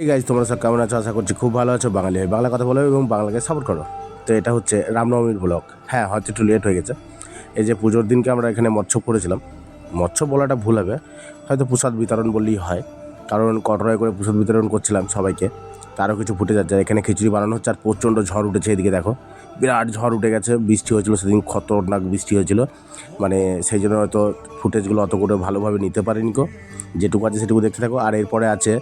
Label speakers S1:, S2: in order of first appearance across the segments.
S1: এই গাইজ তোমরা সব কেমন আছো? আশা করছি খুব ভালো আছো। বাঙালি হয়ে বাংলা কথা বলো এবং বাংলাকে সাপোর্ট করো। তো এটা হচ্ছে রামনবমীর ব্লগ। হ্যাঁ, হয়তো একটু লেট হয়ে গেছে। এই যে পুজোর দিনকে আমরা এখানে মৎস্য করেছিলাম। মৎস্য বলাটা ভুল হবে, হয়তো প্রসাদ বিতরণ বললেই হয়, কারণ কটরায় করে প্রসাদ বিতরণ করছিলাম সবাইকে। তারও কিছু ফুটে যাচ্ছে। এখানে খিচুড়ি বানানো হচ্ছে আর প্রচণ্ড ঝড় উঠেছে। এদিকে দেখো, বিরাট ঝড় উঠে গেছে। বৃষ্টি হয়েছিল সেদিন, খতরনাক বৃষ্টি হয়েছিল। মানে সেই জন্য হয়তো ফুটেজগুলো অত করে ভালোভাবে নিতে পারিনি গো। যেটুকু আছে সেটুকু দেখতে থাকো। আর এরপরে আছে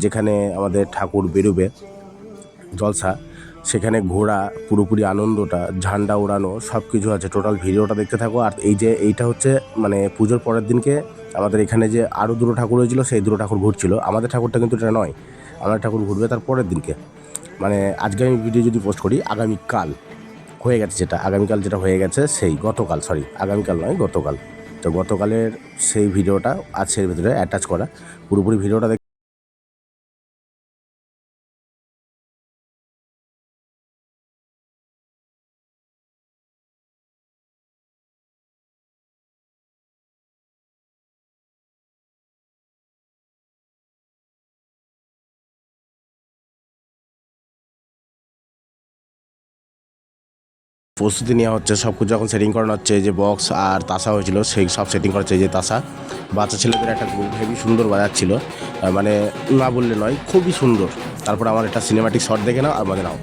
S1: যেখানে আমাদের ঠাকুর বেরোবে জলসা, সেখানে ঘোরা, পুরোপুরি আনন্দটা, ঝান্ডা ওড়ানো সব কিছু আছে। টোটাল ভিডিওটা দেখতে থাকো। আর এই যে এইটা হচ্ছে মানে পুজোর পরের দিনকে আমাদের এখানে যে আরও দুটো ঠাকুর হয়েছিল, সেই দুটো ঠাকুর ঘুরছিল। আমাদের ঠাকুরটা কিন্তু এটা নয়, আমাদের ঠাকুর ঘুরবে তার পরের দিনকে। মানে আজকে আমি ভিডিও যদি পোস্ট করি, আগামীকাল হয়ে গেছে, যেটা আগামীকাল যেটা হয়ে গেছে সেই গতকাল, আগামীকাল নয় গতকাল। তো গতকালের সেই ভিডিওটা আছে এর ভিতরে অ্যাটাচ করা। পুরোপুরি ভিডিওটা প্রস্তুতি নেওয়া হচ্ছে, সব কিছু যখন সেটিং করানো হচ্ছে। যে বক্স আর তাসা হয়েছিল সেই সব সেটিং করা হচ্ছে। যে তাসা বাচ্চা ছেলেদের একটা গ্রুপ হেভি সুন্দর বাজাচ্ছিল, মানে না বললে নয়, খুবই সুন্দর। তারপর আমার একটা সিনেমাটিক শট দেখে নাও আর মজা নাও।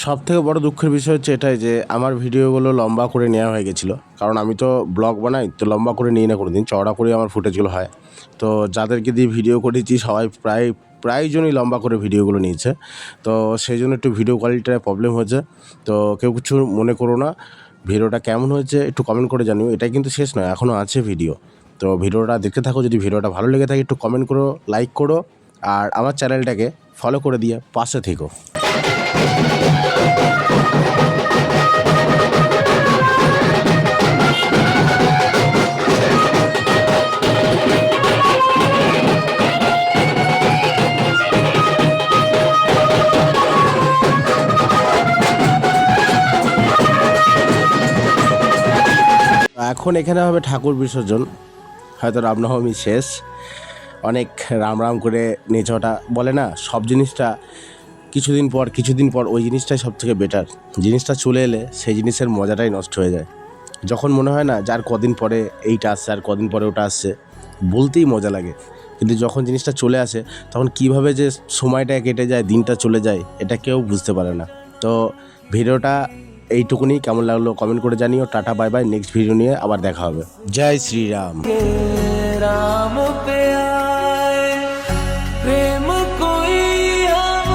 S1: সবথেকে বড় দুঃখের বিষয় হচ্ছে এটাই যে আমার ভিডিওগুলো লম্বা করে নেওয়া হয়ে গেছিলো। কারণ আমি তো ব্লগ বানাই, তো লম্বা করে নিই না কোনো দিন, চওড়া করে আমার ফুটেজগুলো হয়। তো যাদেরকে দিয়ে ভিডিও করেছি সবাই প্রায়জনই লম্বা করে ভিডিওগুলো নিয়েছে। তো সেই জন্য একটু ভিডিও কোয়ালিটির প্রবলেম হয়েছে। তো কেউ কিছু মনে করো না। ভিডিওটা কেমন হয়েছে একটু কমেন্ট করে জানিও। এটাই কিন্তু শেষ নয়, এখনও আছে ভিডিও। তো ভিডিওটা দেখতে থাকো। যদি ভিডিওটা ভালো লেগে থাকে একটু কমেন্ট করো, লাইক করো, আর আমার চ্যানেলটাকে ফলো করে দিয়ে পাশে থেকো। এখন এখানে হবে ঠাকুর বিসর্জন। হয়তো রামনবমী শেষ, অনেক রাম রাম করে নেচোটা বলে না, সব জিনিসটা কিছুদিন পর ওই জিনিসটাই সব থেকে বেটার। জিনিসটা চলে এলে সেই জিনিসের মজাটাই নষ্ট হয়ে যায়। যখন মনে হয় না যার কদিন পরে এইটা আসছে আর কদিন পরে ওটা আসছে, বলতেই মজা লাগে। কিন্তু যখন জিনিসটা চলে আসে তখন কিভাবে যে সময়টা কেটে যায়, দিনটা চলে যায়, এটা কেউ বুঝতে পারে না। তো ভিডিওটা এইটুকুনি। কেমন লাগলো কমেন্ট করে জানিও। Tata, bye bye. Next video নিয়ে আবার দেখা হবে। জয় শ্রীরাম।